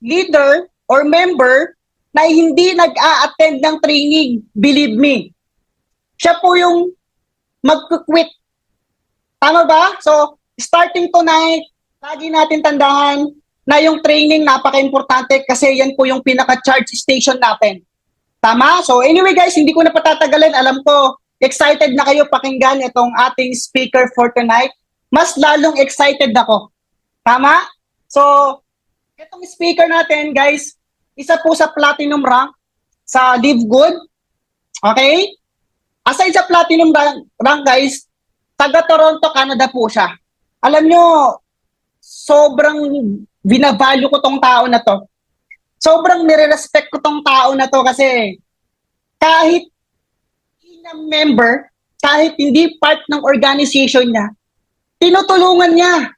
leader or member na hindi nag-a-attend ng training. Believe me. Siya po yung mag-quit. Tama ba? So, starting tonight, lagi natin tandaan na yung training napaka-importante kasi yan po yung pinaka-charge station natin. Tama? So anyway guys, hindi ko na patatagalan. Alam ko, excited na kayo pakinggan itong ating speaker for tonight. Mas lalong excited ako. Tama? So, itong speaker natin guys, isa po sa platinum rank sa LiveGood. Okay? Aside sa platinum rank guys, taga Toronto, Canada po siya. Alam nyo, sobrang binavalue ko tong tao na to. Sobrang nire-respect ko tong tao na to kasi kahit hindi na member, kahit hindi part ng organization niya, tinutulungan niya.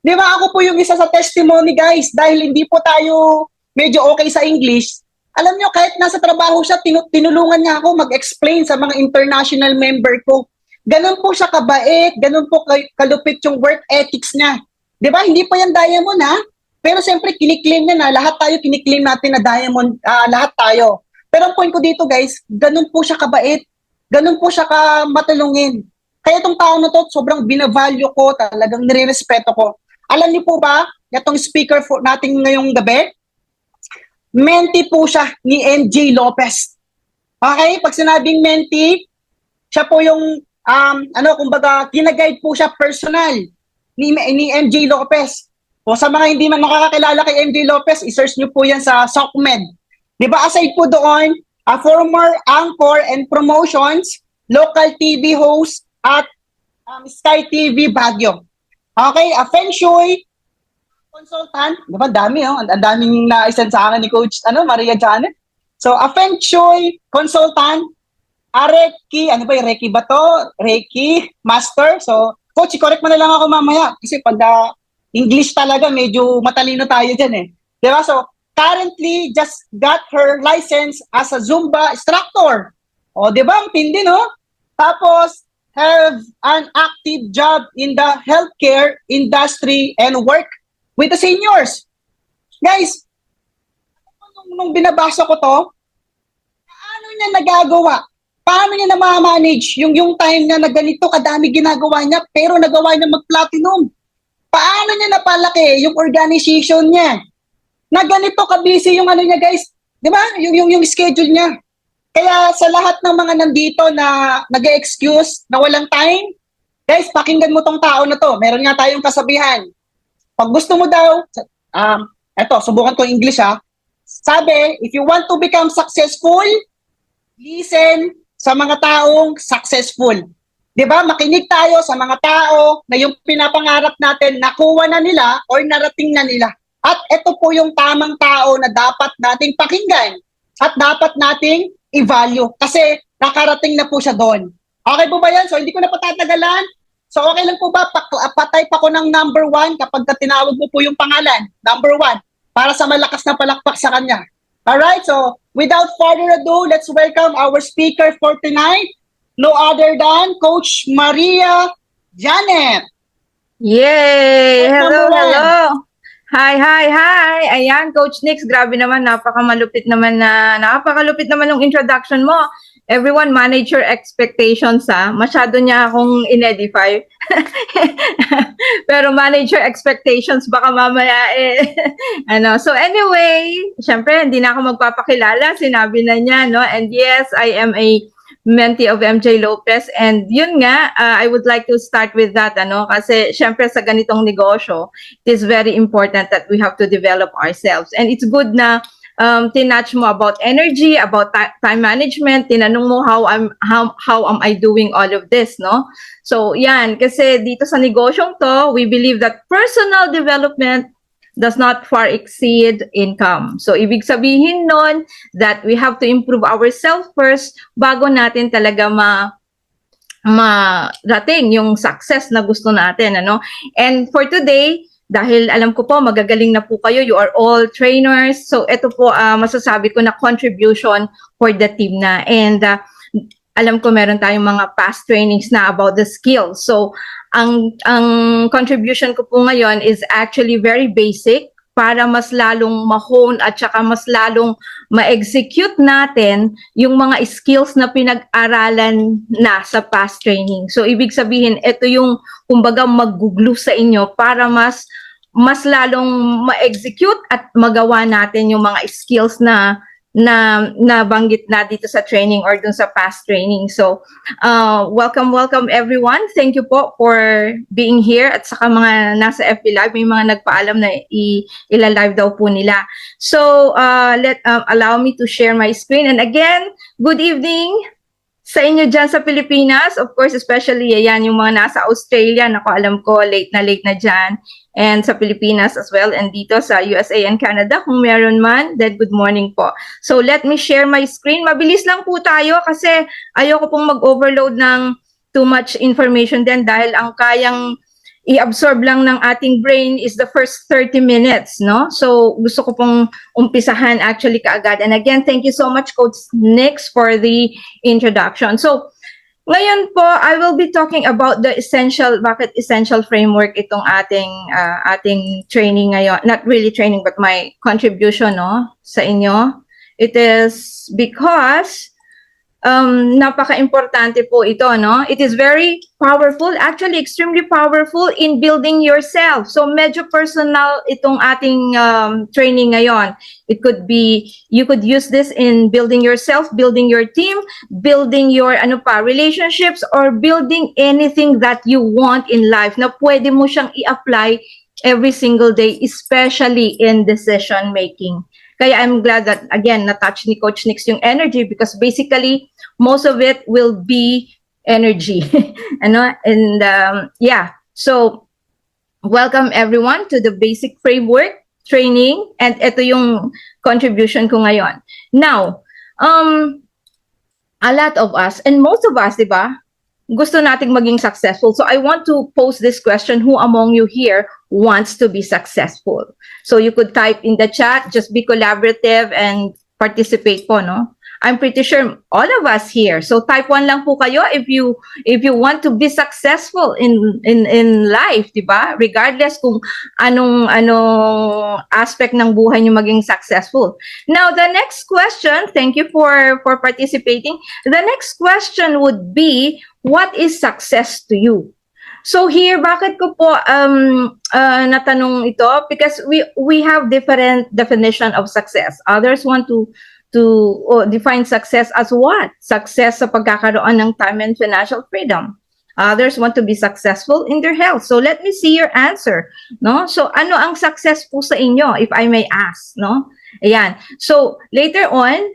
Di ba ako po yung isa sa testimony guys, dahil hindi po tayo medyo okay sa English. Alam nyo, kahit nasa trabaho siya, tinulungan niya ako mag-explain sa mga international member ko. Ganun po siya kabait, ganun po kalupit yung work ethics niya. Di ba? Hindi pa yan diamond ha? Pero siyempre, kiniklaim niya na, lahat tayo kiniklaim natin na diamond, lahat tayo. Pero ang point ko dito guys, ganun po siya kabait, ganun po siya matulungin. Kaya itong tao na to, sobrang binavalue ko, talagang nire-respeto ko. Alam niyo po ba, itong speaker natin ngayong gabi, mentee po siya ni MJ Lopez. Okay, pag sinabing mentee, siya po yung, kumbaga, kinaguide po siya personal ni MJ Lopez. O sa mga hindi man nakakakilala kay MJ Lopez, i-search nyo po yan sa SOCMED. Di ba aside po doon, a former anchor and promotions, local TV host at Sky TV Baguio. Okay, a Feng Shui consultant. Di ba dami, oh? Ang daming na-isend sa akin ni Coach Maria Jeanette. So, a Feng Shui consultant, a Reiki, Reiki ba to? Reiki Master. So, Coach, i-correct mo na lang ako mamaya kasi pag English talaga, medyo matalino tayo dyan eh. Diba? So, currently, just got her license as a Zumba instructor. O, diba? Ang tindi, no? Tapos, have an active job in the healthcare industry and work with the seniors. Guys, nung binabasa ko to, paano niya nagagawa? Paano niya na-manage yung time na ganito kadami ginagawa niya pero nagawa niya mag-platinum? Paano niya napalaki yung organization niya? Na ganito ka-busy yung niya guys. Di ba? Yung schedule niya. Kaya sa lahat ng mga nandito na nag-excuse na walang time, guys, pakinggan mo tong tao na to. Meron nga tayong kasabihan. Pag gusto mo daw, subukan ko English ha. Sabi, if you want to become successful, listen sa mga taong successful. Diba? Makinig tayo sa mga tao na yung pinapangarap natin nakuha na nila or narating na nila. At ito po yung tamang tao na dapat nating pakinggan at dapat nating i-value kasi nakarating na po siya doon. Okay po ba yan? So hindi ko na patatagalan. So okay lang po ba? Patay pa ko ng number 1 kapag tinawag mo po yung pangalan. Number 1. Para sa malakas na palakpak sa kanya. Alright? So without further ado, let's welcome our speaker for tonight. No other than Coach Maria Jeanette. Yay! Hello. Hi. Ayan, Coach Nix, grabe naman, napakalupit naman yung introduction mo. Everyone, manage your expectations, ha? Masyado niya akong in-edify. Pero manage your expectations, baka mamaya So anyway, syempre, hindi na ako magpapakilala. Sinabi na niya, no? And yes, I am a mentee of MJ Lopez, and yun nga, I would like to start with that, kasi syempre sa ganitong negosyo, it is very important that we have to develop ourselves, and it's good na tinatch mo about energy, about time management, tinanong mo how am I doing all of this, no? So yan, kasi dito sa negosyong to, we believe that personal development does not far exceed income. So, ibig sabihin nun that we have to improve ourselves first bago natin talaga marating yung success na gusto natin, And for today, dahil alam ko po, magagaling na po kayo, you are all trainers. So, ito po, masasabi ko na contribution for the team na. And alam ko meron tayong mga past trainings na about the skills. So, ang contribution ko po ngayon is actually very basic para mas lalong ma-hone at saka mas lalong ma-execute natin yung mga skills na pinag-aralan na sa past training. So, ibig sabihin, ito yung kumbaga mag-glue sa inyo para mas lalong ma-execute at magawa natin yung mga skills na nabanggit na dito sa training or dun sa past training. So, welcome everyone. Thank you po for being here. At saka mga nasa FB Live, may mga nagpaalam na ila-live daw po nila. So, allow me to share my screen. And again, good evening sa inyo dyan sa Pilipinas. Of course, especially yan, yung mga nasa Australia. Naku, alam ko, late na dyan. And sa Pilipinas as well, and dito sa USA and Canada, kung meron man, then good morning po. So let me share my screen. Mabilis lang po tayo kasi ayoko pong mag-overload ng too much information din dahil ang kayang i-absorb lang ng ating brain is the first 30 minutes, no? So gusto ko pong umpisahan actually kaagad. And again, thank you so much, Coach Nix, for the introduction. So, ngayon po, I will be talking about the bakit essential framework itong ating training ngayon. Not really training, but my contribution, no, sa inyo. It is because napaka-importante po ito, no? It is very powerful, actually extremely powerful in building yourself. So medyo personal itong ating training ngayon. It could be, you could use this in building yourself, building your team, building your relationships, or building anything that you want in life na pwede mo siyang i-apply every single day, especially in decision making. Kaya I'm glad that, again, na-touch ni Coach Nix yung energy because basically, most of it will be energy. Yeah, so welcome everyone to the basic framework training, and ito yung contribution ko ngayon. Now, a lot of us, and most of us, di ba, gusto nating maging successful. So I want to pose this question, who among you here wants to be successful? So you could type in the chat, just be collaborative and participate po, no? I'm pretty sure all of us here. So type 1 lang po kayo if you want to be successful in life, di ba? Regardless kung anong aspect ng buhay niyo maging successful. Now, the next question, thank you for participating. The next question would be, what is success to you? So here, bakit ko po natanong ito? Because we have different definition of success. Others want to define success as what? Success sa pagkakaroon ng time and financial freedom. Others want to be successful in their health. So let me see your answer, no? So ano ang success po sa inyo, if I may ask, no? Ayan. So later on,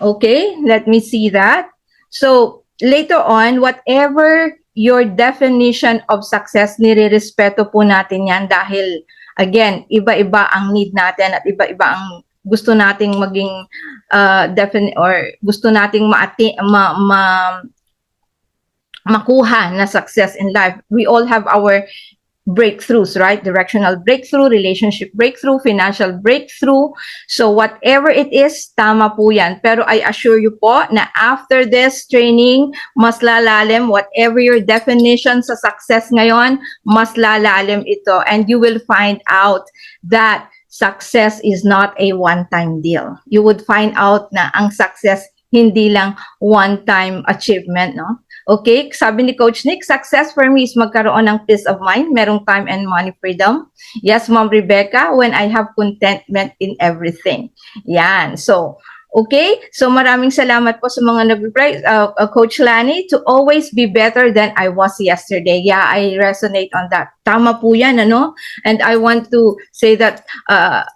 okay, let me see that. So later on, whatever your definition of success, nire-respeto po natin yan dahil, again, iba-iba ang need natin at iba-iba ang gusto nating maging gusto nating makuha na success in life. We all have our breakthroughs, right? Directional breakthrough, relationship breakthrough, financial breakthrough. So whatever it is, tama po yan. Pero I assure you po na after this training, mas lalalim, whatever your definition sa success ngayon, mas lalalim ito. And you will find out that success is not a one-time deal. You would find out na ang success hindi lang one-time achievement, no? Okay, sabi ni Coach Nick, success for me is magkaroon ng peace of mind, merong time and money freedom. Yes, Ma'am Rebecca, when I have contentment in everything. Yan, so, okay, so maraming salamat po sa mga nag-reply. Coach Lani, to always be better than I was yesterday. Yeah, I resonate on that. Tama po yan, ano? And I want to say that,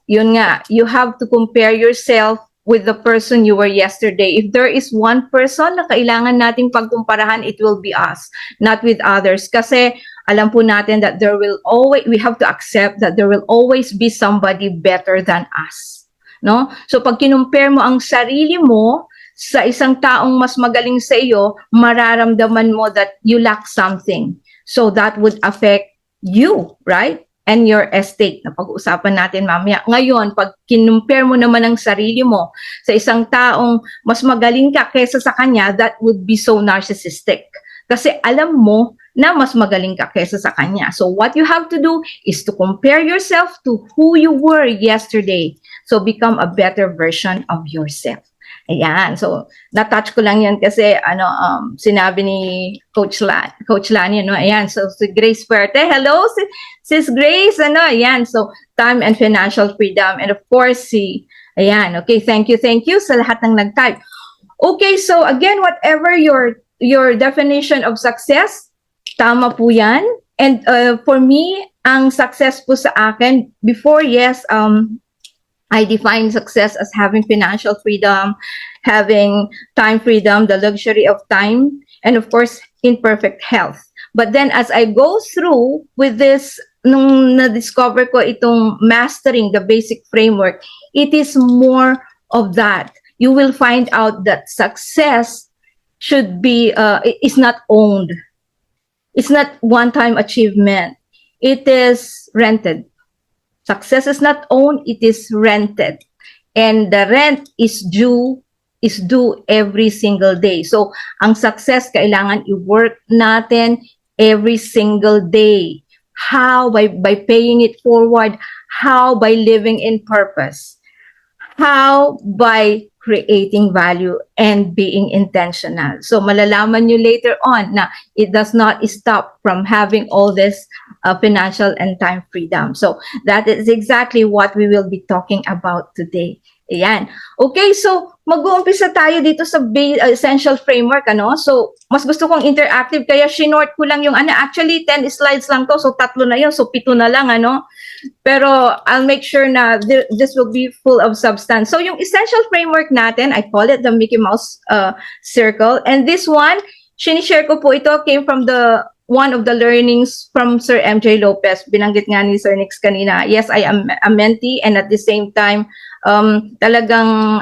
yun nga, you have to compare yourself with the person you were yesterday. If there is one person na kailangan nating pagkumparahan, it will be us, not with others. Kasi alam po natin that we have to accept that there will always be somebody better than us. No? So pag kinumpare mo ang sarili mo sa isang taong mas magaling sa iyo, mararamdaman mo that you lack something. So that would affect you, right? And your estate na pag-uusapan natin mamaya. Ngayon, pag kinumpare mo naman ang sarili mo sa isang taong mas magaling ka kesa sa kanya, that would be so narcissistic. Kasi alam mo na mas magaling ka kesa sa kanya. So what you have to do is to compare yourself to who you were yesterday. So become a better version of yourself. Ayan. So na-touch ko lang yan kasi sinabi ni Coach Lani, ayan. So si Grace Fuerte, hello Sis Grace, ayan. So time and financial freedom, and of course ayan. Okay, thank you sa lahat ng nag-type. Okay, so again, whatever your definition of success, tama po yan. And for me, ang success po sa akin, before, yes, I define success as having financial freedom, having time freedom, the luxury of time, and of course, in perfect health. But then as I go through with this, nung na-discover ko itong mastering the basic framework, it is more of that. You will find out that success should be, is not owned. It's not one-time achievement. It is rented. Success is not owned, it is rented. And the rent is due every single day. So, ang success, kailangan i-work natin every single day. How? By paying it forward. How? By living in purpose. How? By creating value and being intentional. So, malalaman nyo later on na it does not stop from having all this financial and time freedom. So, that is exactly what we will be talking about today. Ayan. Okay, so mag-uumpisa tayo dito sa essential framework, So, mas gusto kong interactive, kaya sinort ko lang yung actually 10 slides lang to, so 3 na yun, so 7 na lang, Pero I'll make sure na this will be full of substance. So, yung essential framework natin, I call it the Mickey Mouse circle. And this one, sinishare ko po ito, came from one of the learnings from Sir MJ Lopez. Binanggit nga ni Sir Nix kanina. Yes, I am a mentee, and at the same time, talagang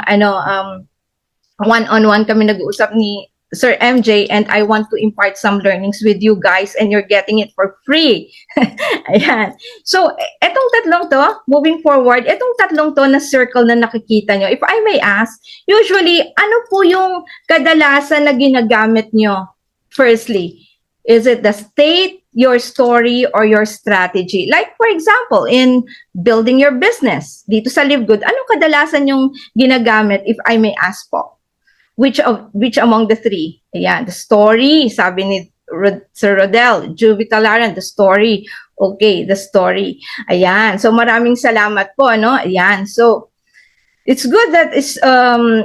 one-on-one kami nag-uusap ni Sir MJ, and I want to impart some learnings with you guys, and you're getting it for free. Ayan. So, etong tatlong to, moving forward, etong tatlong to na circle na nakikita nyo, if I may ask, usually, ano po yung kadalasan na ginagamit nyo? Firstly, is it the state, your story, or your strategy? Like, for example, in building your business, dito sa LiveGood, anong kadalasan yung ginagamit, if I may ask po? Which among the three? Ayan, the story, sabi ni Sir Rodel, Juvie Talaran, the story. Okay, the story. Ayan, so maraming salamat po, Ayan, so it's good that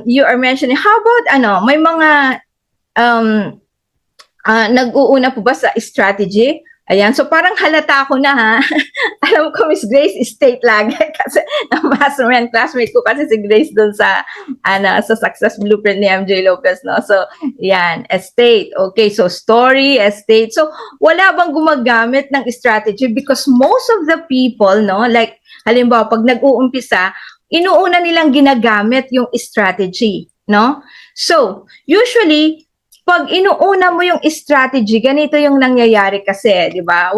you are mentioning. How about, may mga nag-uuna po ba sa strategy? Ayan, so parang halata ko na, ha. Alam ko, Miss Grace, state lagi kasi na classmate ko kasi si Grace doon sa Success Blueprint ni MJ Lopez, So, yan, estate. Okay, so story, estate. So, wala bang gumagamit ng strategy? Because most of the people, like, halimbawa, pag nag-uumpisa, inuuna nilang ginagamit yung strategy, So, usually, pag inuuna mo yung strategy, ganito yung nangyayari kasi, di ba?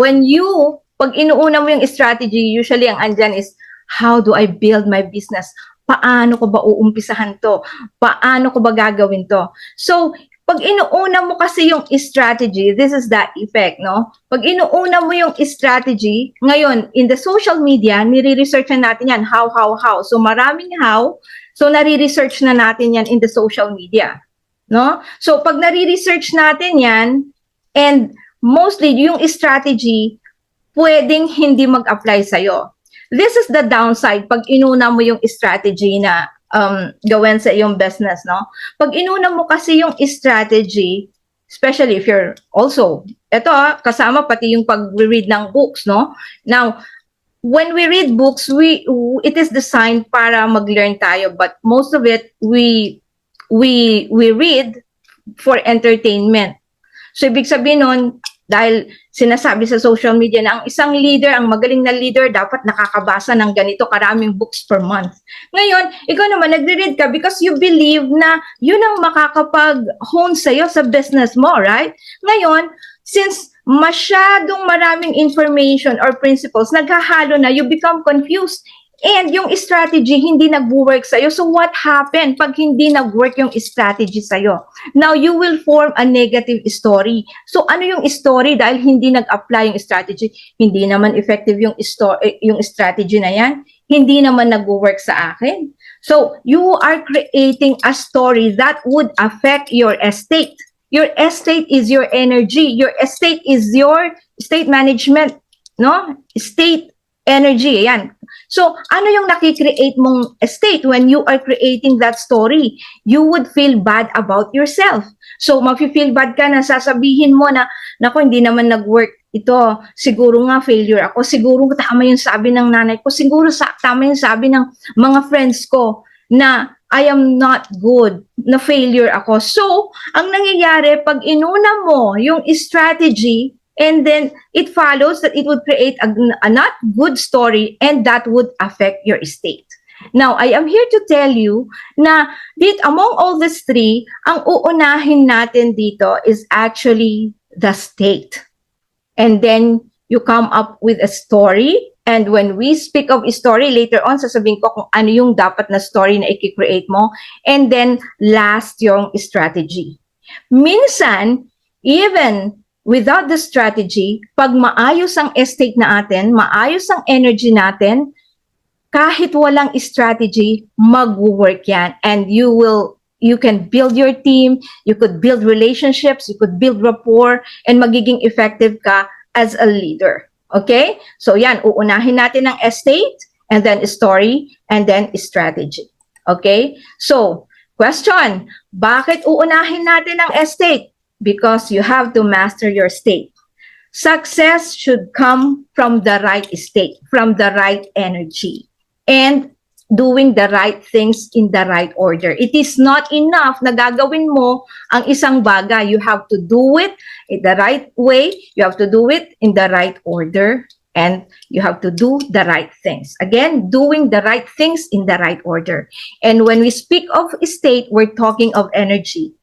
Pag inuuna mo yung strategy, usually ang andyan is, how do I build my business? Paano ko ba uumpisahan to? Paano ko ba gagawin to? So, pag inuuna mo kasi yung strategy, this is the effect, Pag inuuna mo yung strategy, ngayon, in the social media, nire-research na natin yan, how. So, maraming how. So, nare-research na natin yan in the social media. So, pag nare-research natin yan, and mostly yung strategy, pwedeng hindi mag-apply sa'yo. This is the downside pag inuna mo yung strategy na gawin sa iyong business, Pag inuna mo kasi yung strategy, especially if you're also, kasama pati yung pag-read ng books, Now, when we read books, it is designed para mag-learn tayo, but most of it, we read for entertainment. So, ibig sabihin nun, dahil sinasabi sa social media na ang isang leader, ang magaling na leader, dapat nakakabasa ng ganito karaming books per month. Ngayon, ikaw naman, nagre-read ka because you believe na yun ang makakapag-hone sa'yo sa business mo, right? Ngayon, since masyadong maraming information or principles, naghahalo na, you become confused. And yung strategy, hindi nag-work sa'yo. So what happened pag hindi nag-work yung strategy sa'yo? Now, you will form a negative story. So ano yung story? Dahil hindi nag-apply yung strategy, hindi naman effective yung strategy na yan. Hindi naman nag-work sa akin. So you are creating a story that would affect your estate. Your estate is your energy. Your estate is your state management, no? State energy, yan. So, ano yung nakikreate mong state when you are creating that story? You would feel bad about yourself. So, mafe-feel bad ka na sasabihin mo na, naku, hindi naman nag-work ito. Siguro nga failure ako. Siguro tama yung sabi ng nanay ko. Siguro tama yung sabi ng mga friends ko na I am not good, na failure ako. So, ang nangyayari, pag inuna mo yung strategy, and then it follows that it would create a not good story and that would affect your state. Now, I am here to tell you na among all these three, ang uunahin natin dito is actually the state. And then you come up with a story. And when we speak of a story, later on, sasabihin ko kung ano yung dapat na story na i-create mo. And then last yung strategy. Minsan, even without the strategy, pag maayos ang estate natin, maayos ang energy natin, kahit walang strategy, mag-work yan. And you can build your team, you could build relationships, you could build rapport, and magiging effective ka as a leader. Okay? So yan, uunahin natin ang estate, and then story, and then strategy. Okay? So, question, bakit uunahin natin ang estate? Because you have to master your state. Success should come from the right state, from the right energy, and doing the right things in the right order. It is not enough na gagawin mo ang isang bagay. You have to do it in the right way. You have to do it in the right order. And you have to do the right things. Again, doing the right things in the right order. And when we speak of state, we're talking of energy.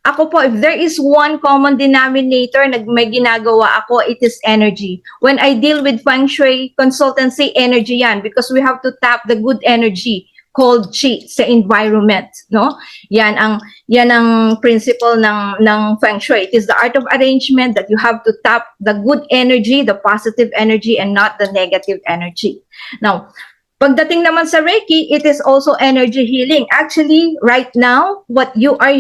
Ako po, if there is one common denominator na may ginagawa ako, it is energy. When I deal with Feng Shui consultancy, energy yan because we have to tap the good energy called Qi sa environment, no? Yan ang principle ng Feng Shui. It is the art of arrangement that you have to tap the good energy, the positive energy, and not the negative energy. Now, pagdating naman sa Reiki, it is also energy healing. Actually, right now, what you are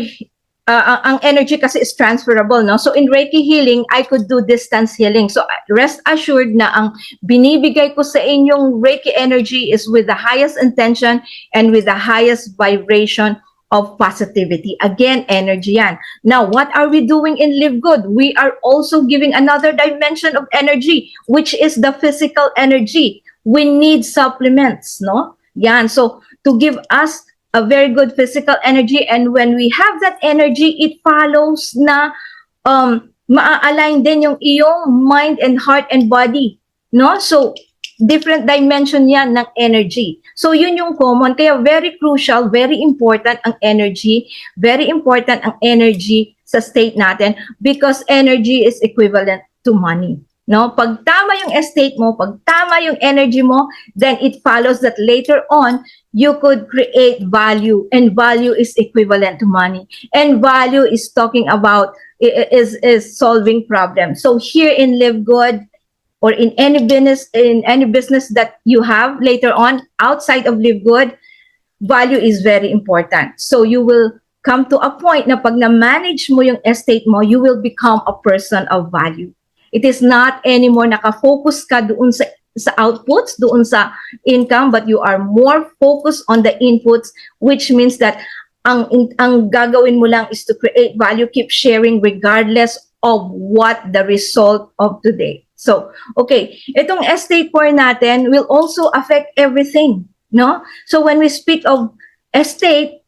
ang energy kasi is transferable, no? So in Reiki healing, I could do distance healing. So rest assured na ang binibigay ko sa inyong Reiki energy is with the highest intention and with the highest vibration of positivity. Again, energy yan. Now, what are we doing in LiveGood? We are also giving another dimension of energy, which is the physical energy. We need supplements, no? Yan. So to give us a very good physical energy, and when we have that energy, it follows na maa-align din yung iyong mind and heart and body, no? So different dimension yan ng energy. So yun yung common, kaya very crucial, very important ang energy, very important ang energy sa state natin because energy is equivalent to money. No, pag tama yung estate mo, pag tama yung energy mo, then it follows that later on you could create value, and value is equivalent to money. And value is talking about is solving problems. So here in LiveGood or in any business that you have later on outside of LiveGood, value is very important. So you will come to a point na pag na-manage mo yung estate mo, you will become a person of value. It is not anymore nakafocus ka doon sa outputs, doon sa income, but you are more focused on the inputs, which means that ang gagawin mo lang is to create value, keep sharing regardless of what the result of today. So, okay, itong estate core natin will also affect everything, no? So when we speak of estate,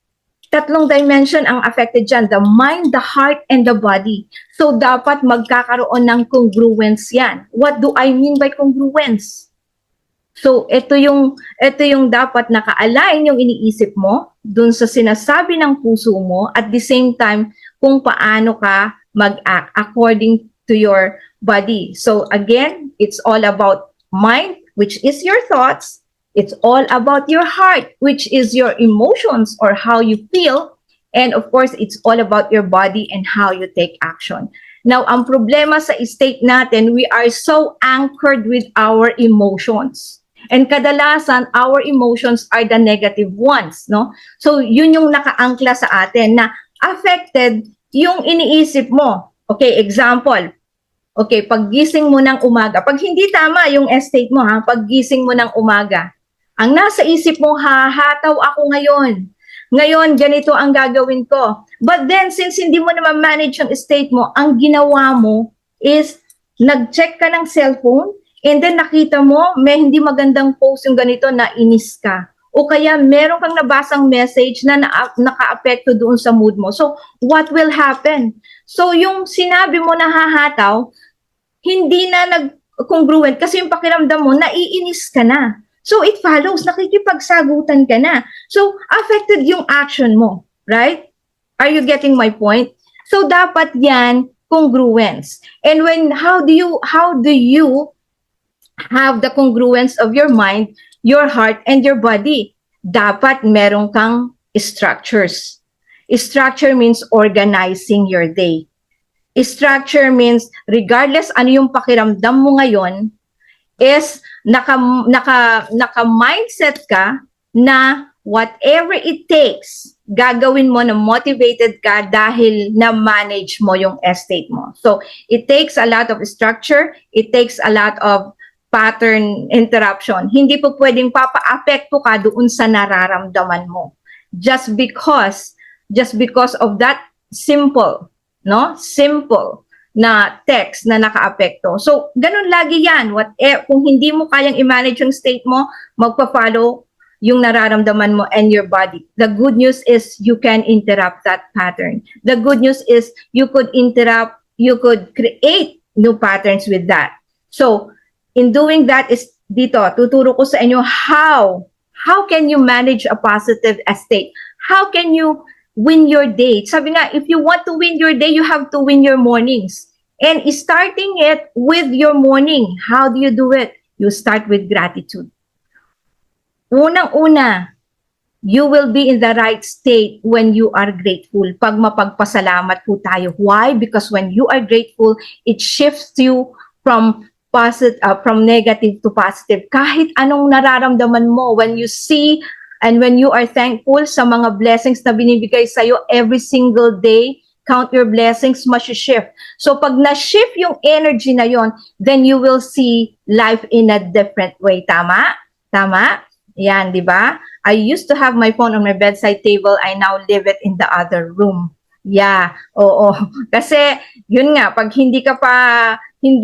tatlong dimension ang affected dyan, the mind, the heart, and the body. So, dapat magkakaroon ng congruence yan. What do I mean by congruence? So, ito yung dapat naka-align yung iniisip mo dun sa sinasabi ng puso mo at the same time kung paano ka mag-act according to your body. So, again, it's all about mind, which is your thoughts, It's all about your heart, which is your emotions or how you feel. And of course, it's all about your body and how you take action. Now, ang problema sa state natin, we are so anchored with our emotions. And kadalasan, our emotions are the negative ones, no? So, yun yung nakaangkla sa atin na affected yung iniisip mo. Okay, example. Okay, paggising mo ng umaga, pag hindi tama yung estate mo ha, paggising mo ng umaga, ang nasa isip mo, hahataw ako ngayon. Ngayon, ganito ang gagawin ko. But then, since hindi mo naman manage yung estate mo, ang ginawa mo is nag-check ka ng cellphone and then nakita mo, may hindi magandang post yung ganito na inis ka. O kaya meron kang nabasang message na naka-apekto doon sa mood mo. So, what will happen? So, yung sinabi mo na hahataw, hindi na nag-congruent kasi yung pakiramdam mo, naiinis ka na. So, it follows, nakikipagsagutan ka na. So, affected yung action mo, right? Are you getting my point? So, dapat yan, congruence. And how do you have the congruence of your mind, your heart, and your body? Dapat meron kang structures. Structure means organizing your day. Structure means, regardless ano yung pakiramdam mo ngayon, is naka-mindset ka na whatever it takes, gagawin mo na motivated ka dahil na-manage mo yung estate mo. So, it takes a lot of structure, it takes a lot of pattern interruption. Hindi po pwedeng papa-apekto ka doon sa nararamdaman mo. Just because of that simple na text na naka-apekto. So, ganun lagi yan. Kung hindi mo kayang i-manage yung state mo, magpa-follow yung nararamdaman mo and your body. The good news is you can interrupt that pattern. The good news is you could create new patterns with that. So, in doing that is dito, tuturo ko sa inyo how can you manage a positive state? How can you win your day? Sabi nga, if you want to win your day, you have to win your mornings. And starting it with your morning, how do you do it? You start with gratitude. Unang-una, you will be in the right state when you are grateful. Pag mapagpasalamat po tayo. Why? Because when you are grateful, it shifts you from negative to positive. Kahit anong nararamdaman mo, when you see and when you are thankful sa mga blessings na binibigay sa'yo every single day, count your blessings, shift. So pag na-shift yung energy na yon, then you will see life in a different way. Tama? Tama? Yan, di ba? I used to have my phone on my bedside table. I now leave it in the other room. Yeah, oo. Kasi, yun nga, pag hindi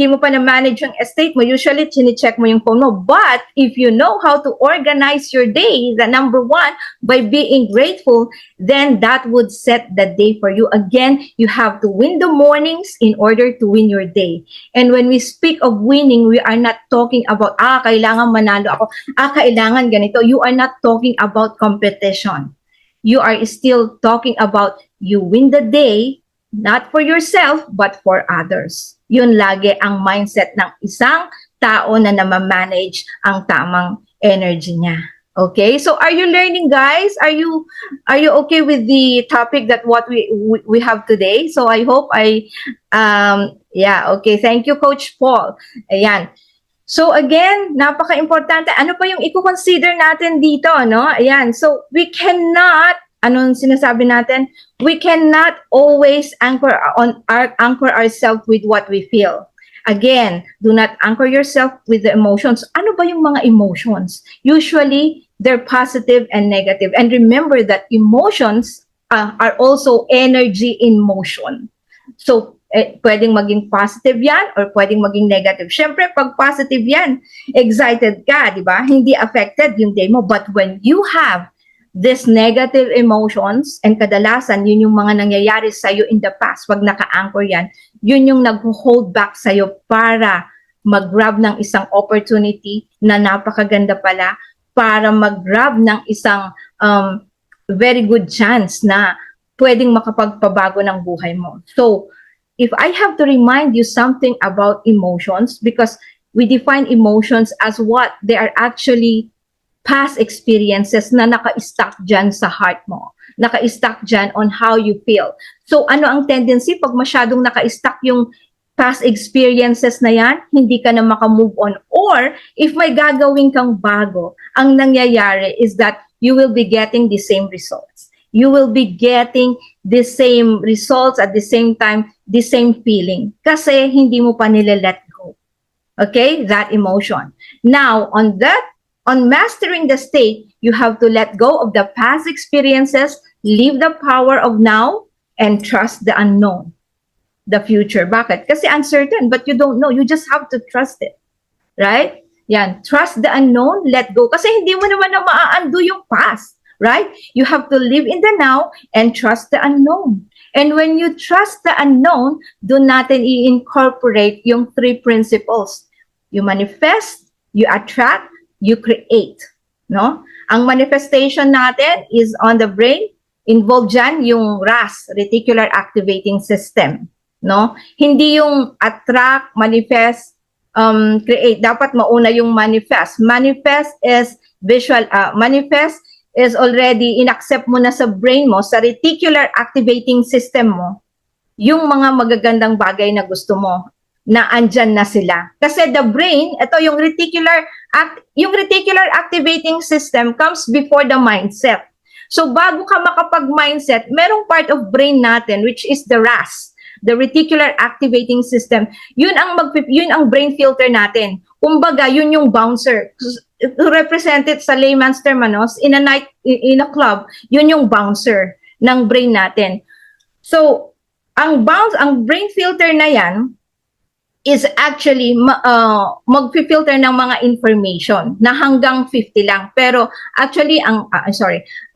mo pa na-manage yung estate mo, usually chine-check mo yung phone mo. But if you know how to organize your day, the number one, by being grateful, then that would set the day for you. Again, you have to win the mornings in order to win your day. And when we speak of winning, we are not talking about, kailangan manalo ako, kailangan ganito. You are not talking about competition. You are still talking about you win the day, not for yourself, but for others. Yun lagi ang mindset ng isang tao na namamanage ang tamang energy niya. Okay? So are you learning, guys? Are you okay with the topic that what we have today? So I hope okay. Thank you, Coach Paul. Ayan. So again, napaka-importante. Ano pa yung i-consider natin dito, no? Ayan. So we cannot, anong sinasabi natin? We cannot always anchor ourselves with what we feel. Again, do not anchor yourself with the emotions. Ano ba yung mga emotions? Usually, they're positive and negative. And remember that emotions are also energy in motion. So, pwedeng maging positive yan or pwedeng maging negative. Siyempre, pag positive yan, excited ka, di ba? Hindi affected yung day mo. But when you have these negative emotions, and kadalasan, yun yung mga nangyayari sa'yo in the past, pag naka-anchor yan, yun yung nag-hold back sa'yo para mag-grab ng isang opportunity na napakaganda pala, para mag-grab ng isang very good chance na pwedeng makapagpabago ng buhay mo. So, if I have to remind you something about emotions, because we define emotions as what they are actually past experiences na naka-stuck dyan sa heart mo, naka-stuck dyan on how you feel. So ano ang tendency pag masyadong naka-stuck yung past experiences na yan, hindi ka na maka-move on. Or if may gagawin kang bago, ang nangyayari is that you will be getting the same results. You will be getting the same results at the same time, the same feeling. Kasi hindi mo pa nile-let go. Okay? That emotion. Now, on mastering the state, you have to let go of the past experiences, leave the power of now, and trust the unknown, the future. Bakit? Kasi uncertain, but you don't know. You just have to trust it. Right? Yan. Trust the unknown, let go. Kasi hindi mo naman na maa-undo yung past. Right? You have to live in the now and trust the unknown. And when you trust the unknown, doon natin i-incorporate yung 3 principles. You manifest, you attract, you create. No? Ang manifestation natin is on the brain. Involved dyan yung RAS, Reticular Activating System. No? Hindi yung attract, manifest, create. Dapat mauna yung manifest. Manifest is visual. Manifest is already inaccept mo na sa brain mo, sa reticular activating system mo, yung mga magagandang bagay na gusto mo, na andyan na sila. Kasi the brain, ito yung reticular activating system comes before the mindset. So bago ka makapag-mindset, merong part of brain natin which is the RAS, the reticular activating system. Yun ang brain filter natin. Kumbaga, yun yung bouncer. To represent it sa layman's term, in a club, yun yung bouncer ng brain natin. So, ang brain filter na yan is actually mag-filter ng mga information na hanggang 50 lang. Pero actually,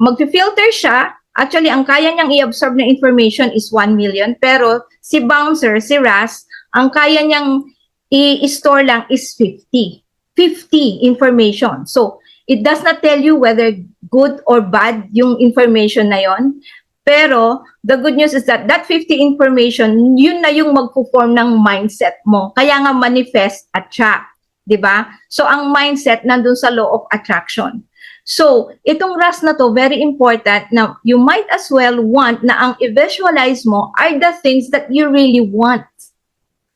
mag-filter siya. Actually, ang kaya niyang i-absorb na information is 1 million. Pero si bouncer, si RAS, ang kaya niyang i-store lang is 50 information. So, it does not tell you whether good or bad yung information na yon. Pero, the good news is that 50 information, yun na yung magpo-form ng mindset mo. Kaya nga manifest, attract. Diba? So, ang mindset nandun sa law of attraction. So, itong RAS na to, very important na you might as well want na ang i-visualize mo are the things that you really want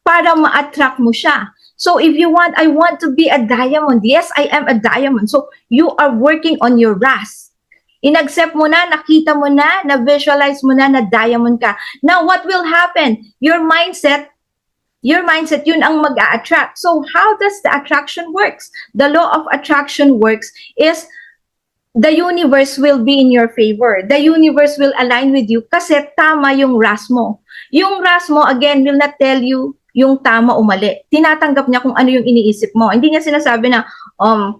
para ma-attract mo siya. So if you want, I want to be a diamond. Yes, I am a diamond. So you are working on your RAS. In-accept mo na, nakita mo na, na-visualize mo na diamond ka. Now what will happen? Your mindset, yun ang mag-a-attract. So how does the attraction works? The law of attraction works is the universe will be in your favor. The universe will align with you kasi tama yung RAS mo. Yung RAS mo, again, will not tell you yung tama o mali. Tinatanggap niya kung ano yung iniisip mo. Hindi niya sinasabi na,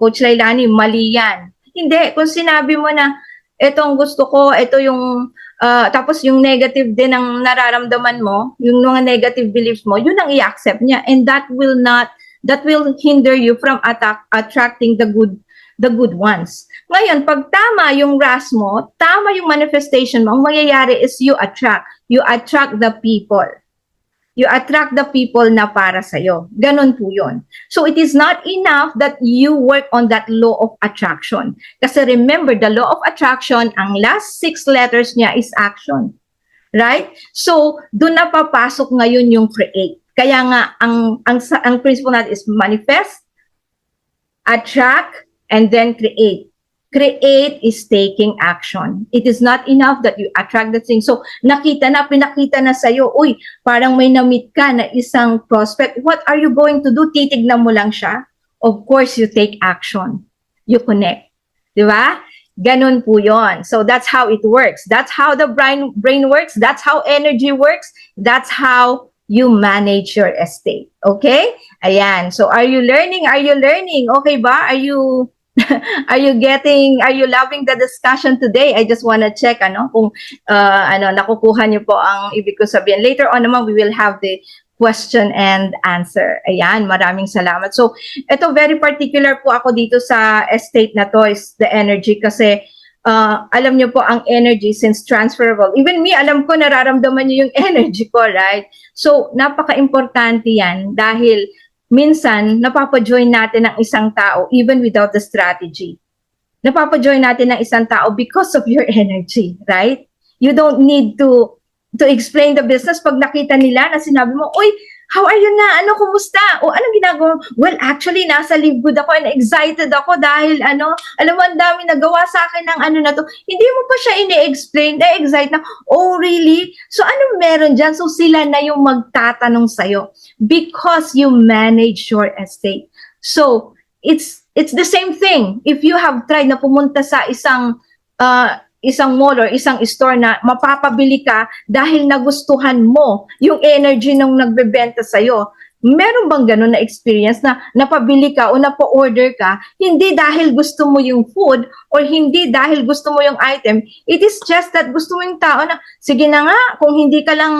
Coach Lailani, mali yan. Hindi. Kung sinabi mo na, ito ang gusto ko, ito yung, tapos yung negative din ang nararamdaman mo, yung mga negative beliefs mo, yun ang i-accept niya. And that will hinder you from attracting the good ones. Ngayon, pag tama yung RAS mo, tama yung manifestation mo, ang mangyayari is you attract the people. You attract the people na para sa'yo. Ganon po yun. So it is not enough that you work on that law of attraction. Kasi remember, the law of attraction, ang last 6 letters niya is action. Right? So, doon na papasok ngayon yung create. Kaya nga, ang principle natin is manifest, attract, and then create. Create is taking action. It is not enough that you attract the thing. So, pinakita na sa'yo, uy, parang may na-meet ka na isang prospect. What are you going to do? Titignan mo lang siya. Of course, you take action. You connect. Di ba? Ganun po yon. So, that's how it works. That's how the brain works. That's how energy works. That's how you manage your estate. Okay? Ayan. So, are you learning? Okay ba? Are you loving the discussion today? I just want to check kung nakukuha niyo po ang ibig ko sabihin. Later on naman we will have the question and answer. Ayan, maraming salamat. So, ito very particular po ako dito sa estate na to is the energy kasi alam niyo po ang energy since transferable. Even me, alam ko nararamdaman niyo yung energy ko, right? So, napaka-importante yan dahil minsan, napapa-join natin ang isang tao even without the strategy. Napapa-join natin ng isang tao because of your energy, right? You don't need to explain the business pag nakita nila na sinabi mo, "Uy, how are you na? Ano, kumusta? O anong ginagawa mo?" Well, actually, nasa LiveGood ako and excited ako dahil alam mo, ang dami nagawa sa akin ng ano na to. Hindi mo pa siya ini-explain, na-excite na, "Oh, really? So, ano meron dyan?" So, sila na yung magtatanong sa'yo because you manage your estate. So, it's the same thing. If you have tried na pumunta sa isang mall or isang store na mapapabili ka dahil nagustuhan mo yung energy ng nagbebenta sa'yo, meron bang ganun na experience na napabili ka o napa-order ka, hindi dahil gusto mo yung food or hindi dahil gusto mo yung item, it is just that gusto mo yung tao na, sige na nga, kung hindi ka lang,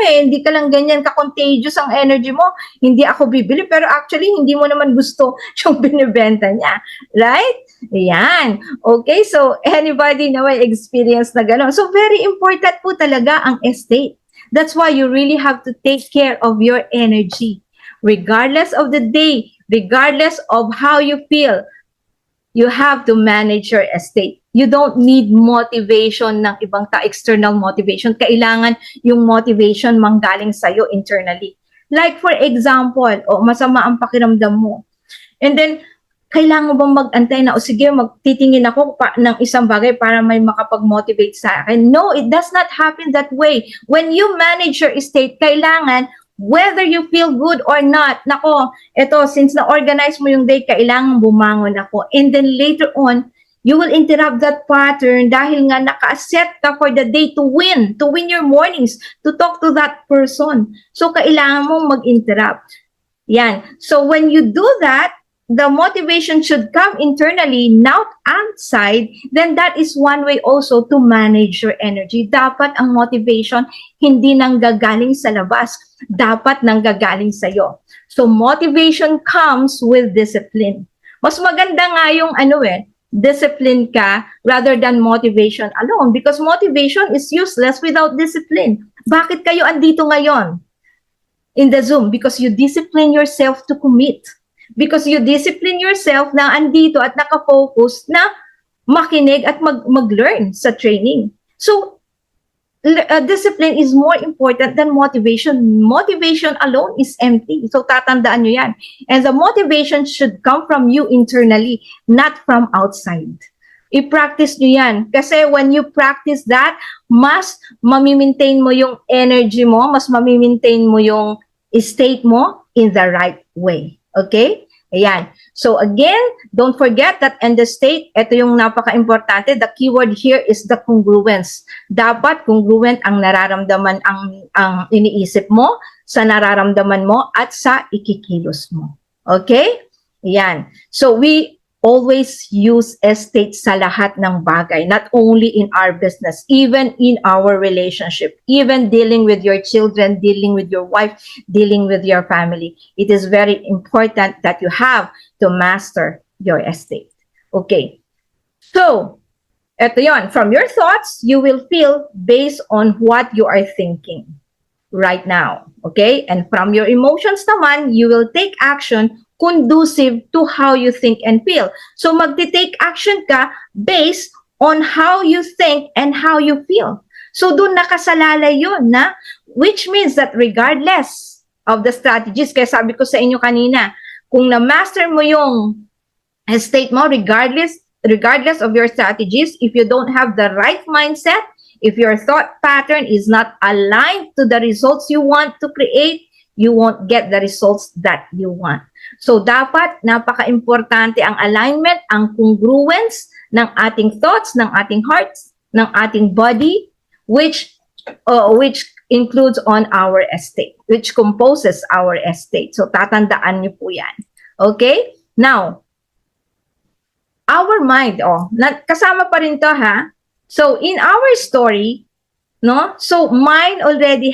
hindi ka lang ganyan ka-contagious ang energy mo, hindi ako bibili, pero actually, hindi mo naman gusto yung binibenta niya. Right? Ayan. Okay, so anybody na may experience na gano'n. So very important po talaga ang estate. That's why you really have to take care of your energy. Regardless of the day, regardless of how you feel, you have to manage your estate. You don't need motivation ng ibang external motivation. Kailangan yung motivation manggaling sa'yo internally. Like for example, masama ang pakiramdam mo. And then, kailangan mo bang mag-antay na, sige, magtitingin ako ng isang bagay para may makapag-motivate sa akin? No, it does not happen that way. When you manage your estate, kailangan, whether you feel good or not, nako, eto, since na-organize mo yung day, kailangan bumangon ako. And then later on, you will interrupt that pattern dahil nga naka-set ka for the day to win your mornings, to talk to that person. So, kailangan mong mag-interrupt. Yan. So, when you do that, the motivation should come internally, not outside, then that is one way also to manage your energy. Dapat ang motivation hindi nanggagaling sa labas, dapat nanggagaling sa'yo. So motivation comes with discipline. Mas maganda nga yung discipline ka rather than motivation alone because motivation is useless without discipline. Bakit kayo andito ngayon in the Zoom? Because you discipline yourself to commit. Because you discipline yourself na andito at nakafocus na makinig at mag-learn sa training. So, discipline is more important than motivation. Motivation alone is empty. So, tatandaan nyo yan. And the motivation should come from you internally, not from outside. I-practice nyo yan. Kasi when you practice that, mas mamimaintain mo yung energy mo, mas mamimaintain mo yung state mo in the right way. Okay? Ayan. So again, don't forget that in the state, ito yung napaka-importante, the keyword here is the congruence. Dapat congruent ang nararamdaman, ang iniisip mo, sa nararamdaman mo, at sa ikikilos mo. Okay? Ayan. So we always use estate sa lahat ng bagay, not only in our business, even in our relationship, even dealing with your children, dealing with your wife, dealing with your family. It is very important that you have to master your estate. Okay. So, eto yon. From your thoughts, you will feel based on what you are thinking right now. Okay? And from your emotions naman, you will take action conducive to how you think and feel. So magti-take action ka based on how you think and how you feel. So doon nakasalalay yun, na? Which means that regardless of the strategies, kaya sabi ko sa inyo kanina, kung na-master mo yung state mo, regardless of your strategies, if you don't have the right mindset, if your thought pattern is not aligned to the results you want to create, you won't get the results that you want. So, dapat, napaka-importante ang alignment, ang congruence ng ating thoughts, ng ating hearts, ng ating body, which includes on our estate, which composes our estate. So, tatandaan niyo po yan. Okay? Now, our mind, kasama pa rin to, ha? So, in our story, no? So, mind already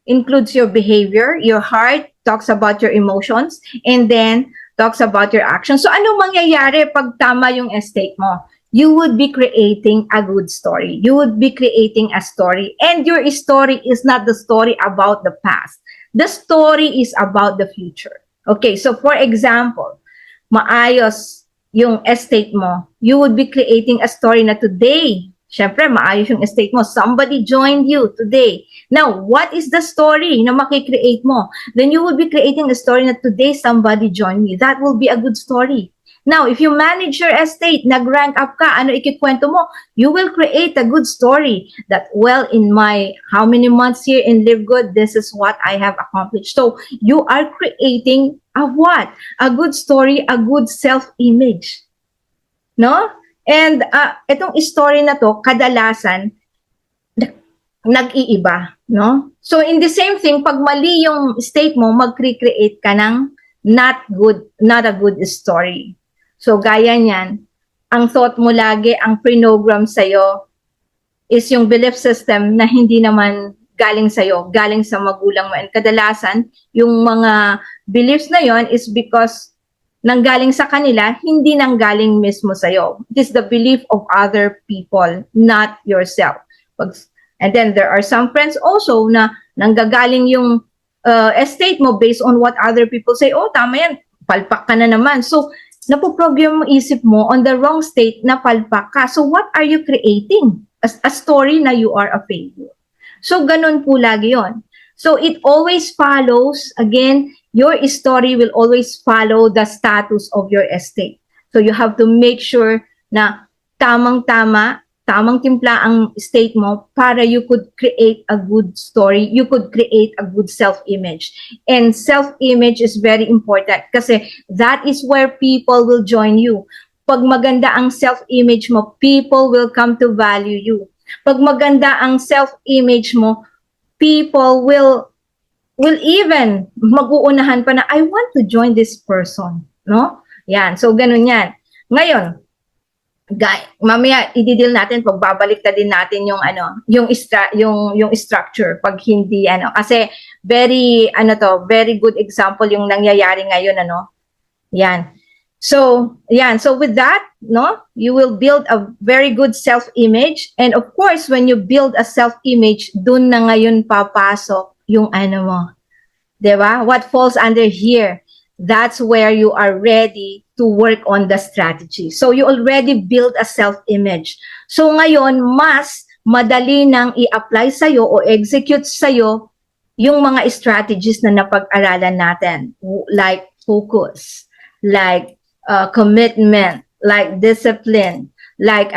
includes your behavior, your heart talks about your emotions, and then talks about your actions. So, anong mangyayari pag tama yung estate mo? You would be creating a good story. You would be creating a story. And your story is not the story about the past. The story is about the future. Okay, so for example, maayos yung estate mo, you would be creating a story na today, syempre, maayos yung estate mo. Somebody joined you today. Now, what is the story na makikreate mo? Then you would be creating a story na today somebody joined me. That will be a good story. Now, if you manage your estate, nag-rank up ka, ano ikikwento mo? You will create a good story that, well, in my how many months here in LiveGood, this is what I have accomplished. So, you are creating a what? A good story, a good self-image. No? And itong story na to, kadalasan, nag-iiba. No? So, in the same thing, pag mali yung state mo, mag-create ka ng not a good story. So, gaya niyan, ang thought mo lagi, ang pre-program sa'yo is yung belief system na hindi naman galing sa'yo, galing sa magulang mo. And kadalasan, yung mga beliefs na yon is because nanggaling sa kanila, hindi nanggaling mismo sa'yo. It is the belief of other people, not yourself. And then there are some friends also na nanggagaling yung estate mo based on what other people say, oh, tama yan, palpak ka na naman. So, napoprogram mo isip mo on the wrong state na palpak ka. So, what are you creating? A story na you are a failure. So, ganun po lagi yon. So, it always follows, again, your story will always follow the status of your estate. So, you have to make sure na tamang-tama, tamang timpla ang state mo para you could create a good story, you could create a good self-image. And self-image is very important kasi that is where people will join you. Pag maganda ang self-image mo, people will come to value you. Pag maganda ang self-image mo, people will even mag-uunahan pa na, I want to join this person. No? Yan. So, ganun yan. Ngayon, mamaya i-deal natin, pagbabalik na din natin yung yung structure pag hindi kasi very good example yung nangyayari ngayon yan. So with that, no, you will build a very good self-image, and of course when you build a self-image, dun na ngayon papasok yung mo. 'Di ba? What falls under here? That's where you are ready to work on the strategy. So you already build a self-image. So ngayon, mas madali nang i-apply sa'yo o execute sa'yo yung mga strategies na napag-aralan natin. Like focus, like commitment, like discipline, like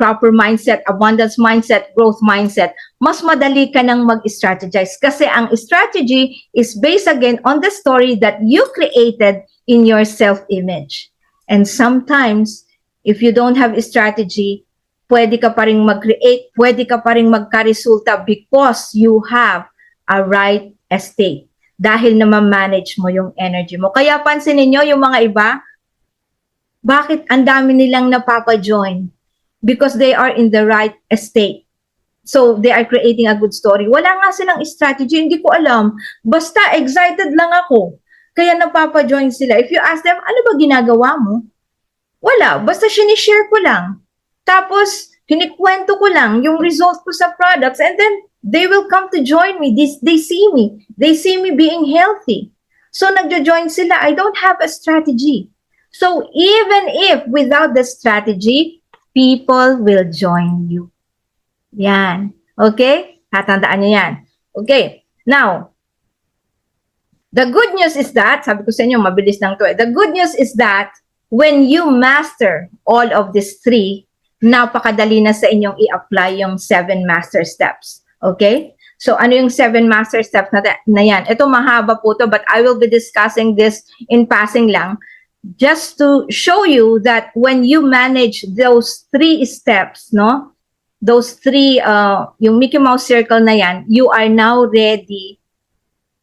proper mindset, abundance mindset, growth mindset. Mas madali ka nang mag-strategize kasi ang strategy is based again on the story that you created in your self-image. And sometimes, if you don't have a strategy, pwede ka pa rin mag-create, pwede ka pa rin magka-resulta because you have a right estate. Dahil na ma-manage mo yung energy mo. Kaya pansinin nyo yung mga iba, bakit ang dami nilang napapa-join? Because they are in the right estate. So, they are creating a good story. Wala nga silang strategy, hindi ko alam. Basta excited lang ako. Kaya napapa-join sila. If you ask them, ano ba ginagawa mo? Wala. Basta sinishare ko lang. Tapos, kinikwento ko lang yung result ko sa products, and then they will come to join me. They see me. They see me being healthy. So, nagjo-join sila. I don't have a strategy. So, even if without the strategy, people will join you. Yan. Okay? Tatandaan niyo yan. Okay. Now, the good news is that, sabi ko sa inyo, mabilis lang to eh. The good news is that, when you master all of these three, napakadali na sa inyong i-apply yung 7 master steps. Okay? So, ano yung 7 master steps na yan? Ito mahaba po to, but I will be discussing this in passing lang. Just to show you that when you manage those 3 steps, no? Those 3, yung Mickey Mouse circle na yan, you are now ready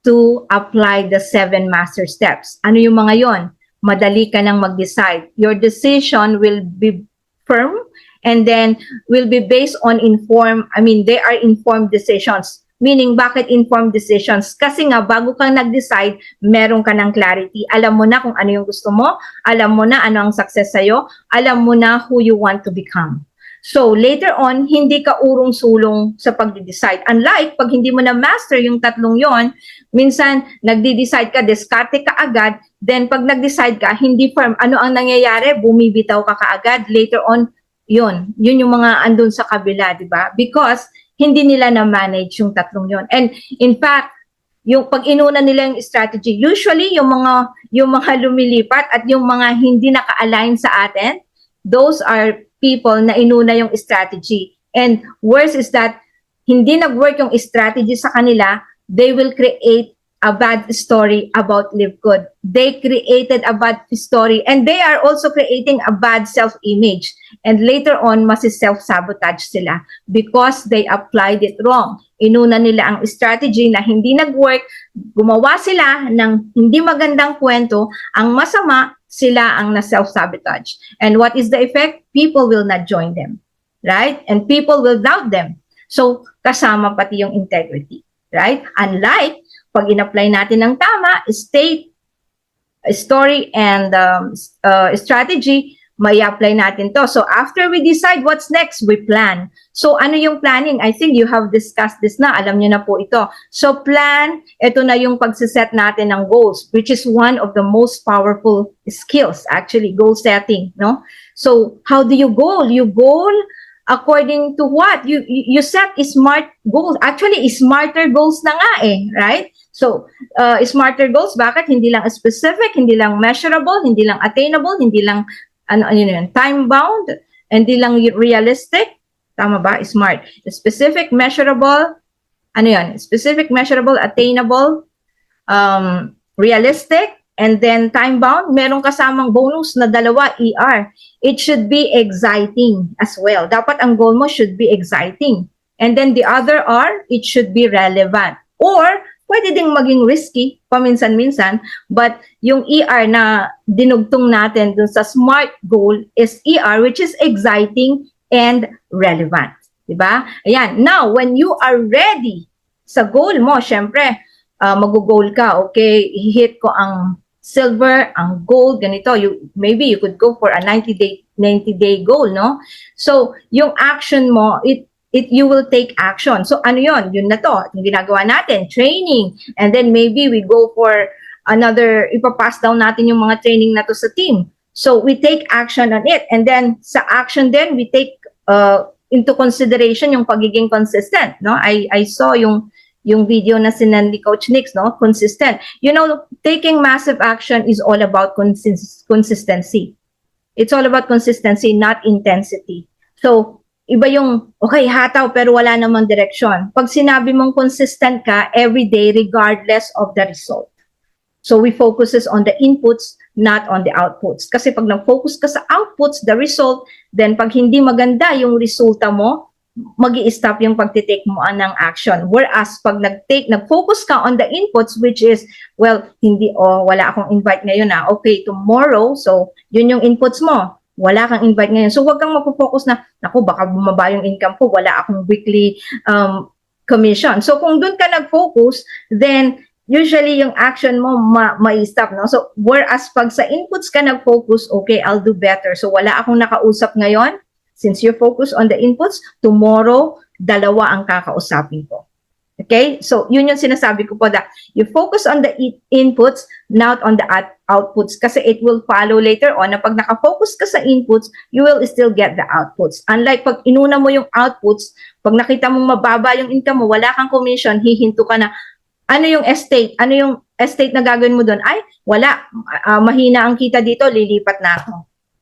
to apply the 7 master steps. Ano yung mga yon? Madali ka nang mag-decide. Your decision will be firm and then will be based on they are informed decisions. Meaning, bakit informed decisions? Kasi nga, bago kang nag-decide, meron ka ng clarity. Alam mo na kung ano yung gusto mo. Alam mo na ano ang success sa'yo. Alam mo na who you want to become. So, later on, hindi ka urong-sulong sa pagde-decide. Unlike, pag hindi mo na master yung tatlong yon, minsan, nagde-decide ka, diskarte ka agad, then pag nag-decide ka, hindi firm. Ano ang nangyayari? Bumibitaw ka kaagad. Later on, yun yung mga andun sa kabila, di ba? Because, hindi nila na-manage yung tatlong yon. And, in fact, yung pag inuna nila yung strategy, usually, yung mga lumilipat at yung mga hindi naka-align sa atin, those are people na inuna yung strategy. And worse is that, hindi nag-work yung strategy sa kanila, they will create a bad story about LiveGood. They created a bad story and they are also creating a bad self-image. And later on, masi-self-sabotage sila because they applied it wrong. Inuna nila ang strategy na hindi nag-work, gumawa sila ng hindi magandang kwento, ang masama, sila ang na-self-sabotage. And what is the effect? People will not join them, right? And people will doubt them. So, kasama pati yung integrity, right? Unlike, pag in-apply natin ng tama, story, and strategy, may apply natin to. So, after we decide what's next, we plan. So, ano yung planning? I think you have discussed this na. Alam niyo na po ito. So, plan, ito na yung pagsiset natin ng goals, which is one of the most powerful skills, actually, goal setting, no? So, how do you goal? You goal according to what? You set smart goals. Actually, smarter goals na nga right? So, smarter goals, bakit? Hindi lang specific, hindi lang measurable, hindi lang attainable, hindi lang time-bound, hindi lang realistic. Tama ba? Smart. Specific, measurable, specific, measurable, attainable, realistic, and then time-bound. Meron kasamang bonus na dalawa, ER. It should be exciting as well. Dapat ang goal mo should be exciting. And then the other R, it should be relevant. Or, pwede ding maging risky, paminsan-minsan, but yung ER na dinugtong natin dun sa SMART goal is ER, which is exciting and relevant. Diba? Ayan. Now, when you are ready sa goal mo, syempre, mag-goal ka, okay, hit ko ang silver, ang gold, ganito. Maybe you could go for a 90-day goal, no? So, yung action mo, you will take action. So, ano yon? Yun na to. Yung ginagawa natin, training. And then maybe we go for another, ipapass down natin yung mga training na to sa team. So, we take action on it. And then, sa action then, we take into consideration yung pagiging consistent, no? I saw yung video na sinend ni Coach Nix, no? Consistent. You know, taking massive action is all about consistency. It's all about consistency, not intensity. So, iba yung, okay, hataw pero wala namang direksyon. Pag sinabi mong consistent ka every day regardless of the result. So we focuses on the inputs, not on the outputs. Kasi pag nag-focus ka sa outputs, the result, then pag hindi maganda yung resulta mo, magi-stop yung pagtitake mo ng action. Whereas pag nag-focus ka on the inputs, which is, well, wala akong invite ngayon okay, tomorrow, so yun yung inputs mo. Wala kang invite ngayon. So, huwag kang mapofocus na, naku, baka bumaba yung income ko, wala akong weekly commission. So, kung doon ka nag-focus, then, usually, yung action mo, ma-stop, no? So, whereas pag sa inputs ka nag-focus, okay, I'll do better. So, wala akong nakausap ngayon. Since you focus on the inputs, tomorrow, dalawa ang kakausapin ko. Okay? So, yun yung sinasabi ko po that you focus on the inputs, not on the outputs. Kasi it will follow later on na pag nakafocus ka sa inputs, you will still get the outputs. Unlike pag inuna mo yung outputs, pag nakita mong mababa yung income mo, wala kang commission, hihinto ka na, ano yung estate? Ano yung estate na gagawin mo doon? Ay, wala. Mahina ang kita dito, lilipat na ako.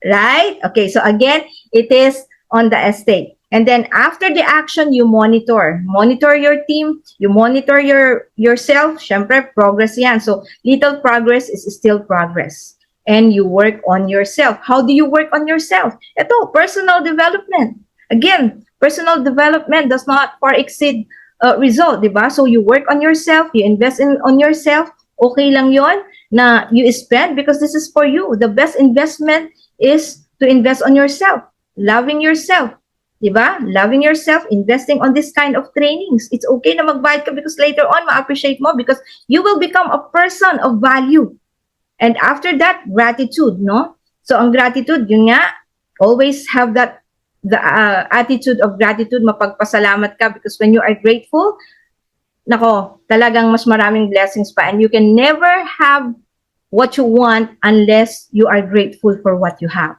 Right? Okay, so again, it is on the estate. And then after the action, you monitor. Monitor your team, you monitor yourself. Syempre, progress yan. So, little progress is still progress. And you work on yourself. How do you work on yourself? Ito, personal development. Again, personal development does not far exceed result, di ba? So, you work on yourself, you invest on yourself. Okay lang yon na you spend because this is for you. The best investment is to invest on yourself. Loving yourself. Diba? Loving yourself, investing on this kind of trainings. It's okay na magbayad ka because later on, ma-appreciate mo because you will become a person of value. And after that, gratitude, no? So, ang gratitude, yun nga, always have that the attitude of gratitude, mapagpasalamat ka, because when you are grateful, nako, talagang mas maraming blessings pa, and you can never have what you want unless you are grateful for what you have.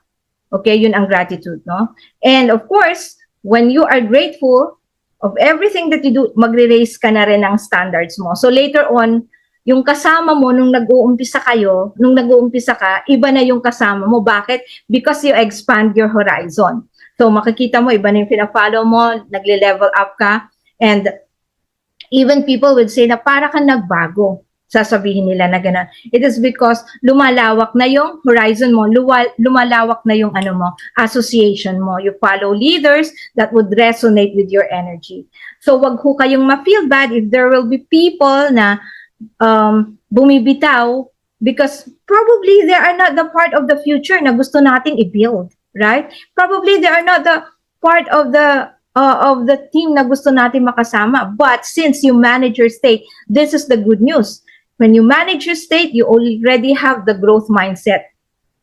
Okay, yun ang gratitude, no? And of course, when you are grateful of everything that you do, magre-raise ka na rin ng standards mo. So later on, yung kasama mo nung nag-uumpisa ka, iba na yung kasama mo. Bakit? Because you expand your horizon. So makikita mo, iba na yung pina-follow mo, nagle-level up ka, and even people would say na para kang nagbago. Sasabihin nila na gano'n. It is because lumalawak na yung horizon mo, lumalawak na yung association mo. You follow leaders that would resonate with your energy. So wag ho kayong ma-feel bad if there will be people na bumibitaw because probably they are not the part of the future na gusto nating i-build, right? Probably they are not the part of the team na gusto natin makasama. But since you manage your state, this is the good news. When you manage your state, you already have the growth mindset.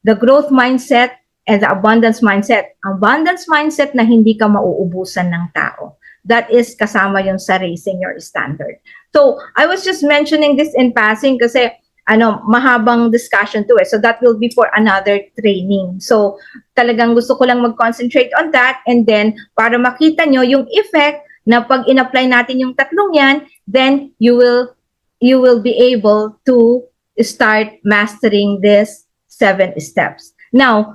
The growth mindset and the abundance mindset. Abundance mindset na hindi ka mauubusan ng tao. That is kasama yung sa raising your standard. So, I was just mentioning this in passing kasi mahabang discussion to it. So, that will be for another training. So, talagang gusto ko lang mag-concentrate on that, and then para makita nyo yung effect na pag in-apply natin yung tatlong yan, then you will be able to start mastering this 7 steps. Now,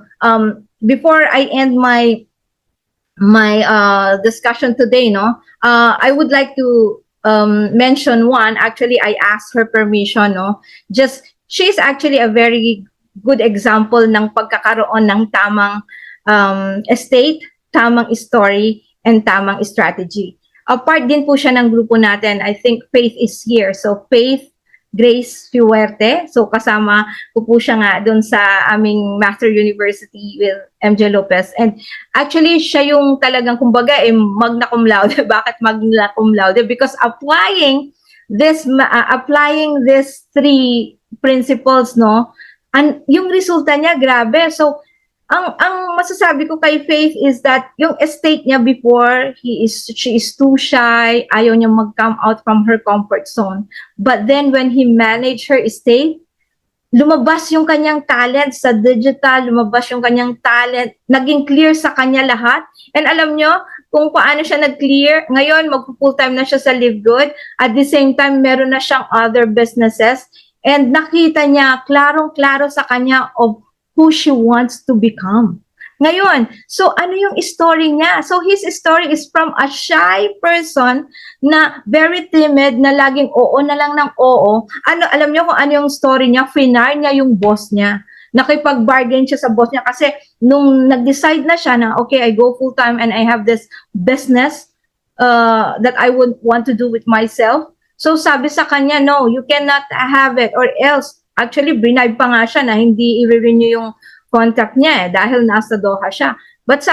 before I end my discussion today, I would like to mention one. Actually, I asked her permission, she's actually a very good example ng pagkakaroon ng tamang estate, tamang story, and tamang strategy. Part din po siya ng grupo natin. I think Faith is here. So, Faith Grace Fuerte. So, kasama ko po siya nga doon sa aming Master University with MJ Lopez. And actually, siya yung talagang, kumbaga, magna cum laude. Bakit magna cum laude? Because applying these 3 principles, yung resulta niya, grabe. So, ang masasabi ko kay Faith is that yung estate niya before, she is too shy, ayaw niya mag-come out from her comfort zone. But then when he managed her estate, lumabas yung kanyang talent sa digital, lumabas yung kanyang talent, naging clear sa kanya lahat. And alam nyo, kung paano siya nag-clear, ngayon mag-full-time na siya sa LiveGood, at the same time, meron na siyang other businesses, and nakita niya, klarong-klaro sa kanya of who she wants to become. Ngayon, so ano yung story niya? So his story is from a shy person na very timid, na laging oo na lang ng oo. Alam niyo kung ano yung story niya? Finar niya yung boss niya. Nakipag-bargain siya sa boss niya kasi nung nag-decide na siya na, okay, I go full-time and I have this business that I would want to do with myself. So sabi sa kanya, no, you cannot have it or else. Actually, bribe pa nga siya na hindi i-renew yung contract niya dahil nasa Doha siya. But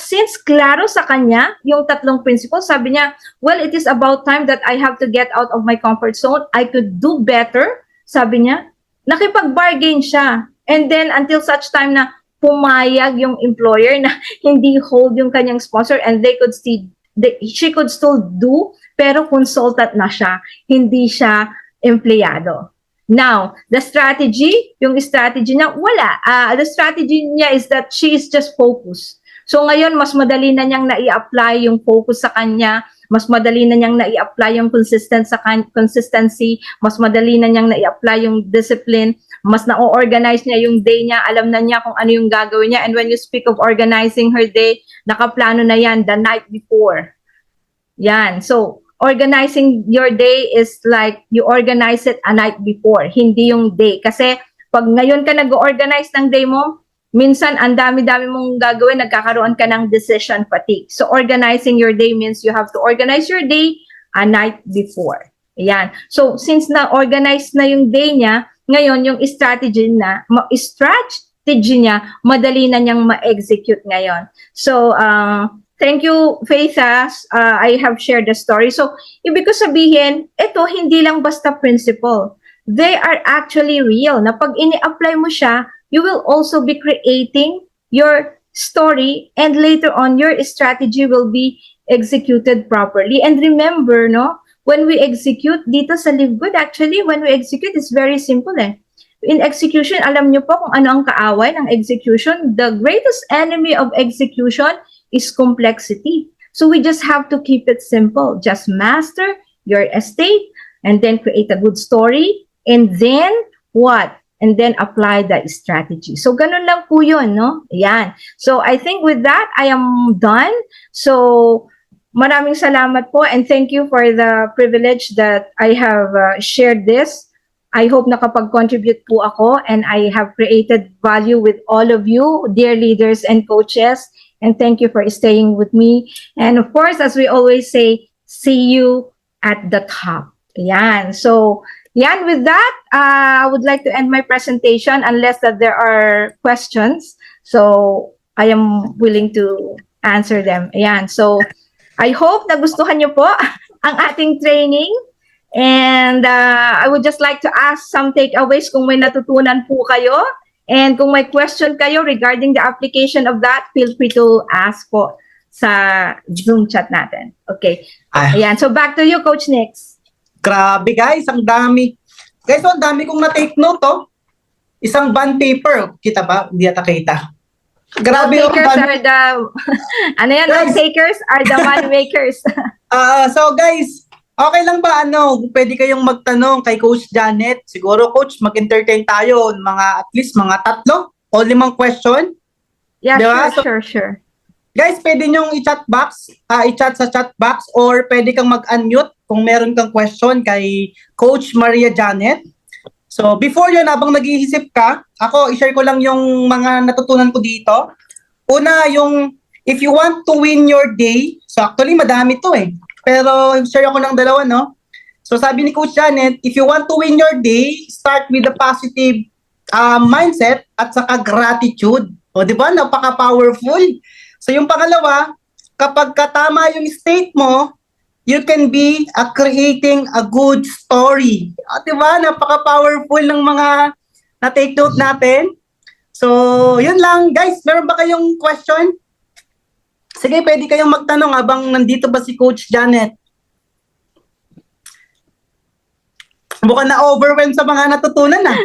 since klaro sa kanya yung 3 principles, sabi niya, well, it is about time that I have to get out of my comfort zone. I could do better, sabi niya. Nakipag-bargain siya. And then, until such time na pumayag yung employer na hindi hold yung kanyang sponsor and she could still do, pero consultant na siya. Hindi siya empleyado. Now, the strategy niya, wala. The strategy niya is that she is just focused. So ngayon, mas madali na niyang nai-apply yung focus sa kanya, mas madali na niyang nai-apply yung consistency, mas madali na niyang nai-apply yung discipline, mas na-organize niya yung day niya, alam na niya kung ano yung gagawin niya. And when you speak of organizing her day, nakaplano na yan the night before. Yan. So, organizing your day is like you organize it a night before, hindi yung day. Kasi pag ngayon ka nag-organize ng day mo, minsan ang dami-dami mong gagawin, nagkakaroon ka ng decision fatigue. So organizing your day means you have to organize your day a night before. Ayan. So since na-organize na yung day niya, ngayon yung strategy niya, madali na niyang ma-execute ngayon. So, thank you, Faith. I have shared the story. So, ibig ko sabihin, ito hindi lang basta principle. They are actually real. Na pag ini-apply mo siya, you will also be creating your story, and later on, your strategy will be executed properly. And remember, no, when we execute dito sa LiveGood, actually, when we execute, it's very simple eh. In execution, alam nyo po kung ano ang kaaway ng execution. The greatest enemy of execution is complexity. So we just have to keep it simple. Just master your estate and then create a good story. And then what? And then apply the strategy. So ganun lang po yun, no? Ayan. So I think with that, I am done. So maraming salamat po and thank you for the privilege that I have shared this. I hope nakapag-contribute po ako and I have created value with all of you, dear leaders and coaches. And thank you for staying with me. And of course, as we always say, see you at the top. Ayan. So, yan, with that, I would like to end my presentation unless that there are questions. So, I am willing to answer them. Ayan. So, I hope nagustuhan nyo po ang ating training. And I would just like to ask some takeaways kung may natutunan po kayo. And kung may question kayo regarding the application of that, feel free to ask po sa Zoom chat natin. Okay. Ayan. So back to you, Coach Nix. Grabe guys, ang dami. Guys, ang dami kong na-take note, oh. Isang bond paper. Kita ba? Hindi ata kita. Grabe yung Takers are the, ano yan, Guys. takers are the money makers. So guys, okay lang ba pwede kayong magtanong kay Coach Janet? Siguro Coach, mag-entertain tayo mga at least mga 3 o 5 question. Yeah, Diba? sure. Guys, pwede nyong i-chat sa chat box or pwede kang mag-unmute kung meron kang question kay Coach Maria Jeanette. So before yun, habang nag-iisip ka, ako i-share ko lang yung mga natutunan ko dito. Una, yung if you want to win your day, so actually madami to eh. Pero share ako ng 2, no? So sabi ni Coach Janet, if you want to win your day, start with a positive mindset at saka gratitude. O di ba? Napaka-powerful. So yung pangalawa, kapag katama yung state mo, you can be creating a good story. O di ba? Napaka-powerful ng mga na-take note natin. So yun lang. Guys, meron ba kayong question? Sige, pwede kayong magtanong habang nandito ba si Coach Janet. Mukhang na-overwhelmed sa mga natutunan, ah.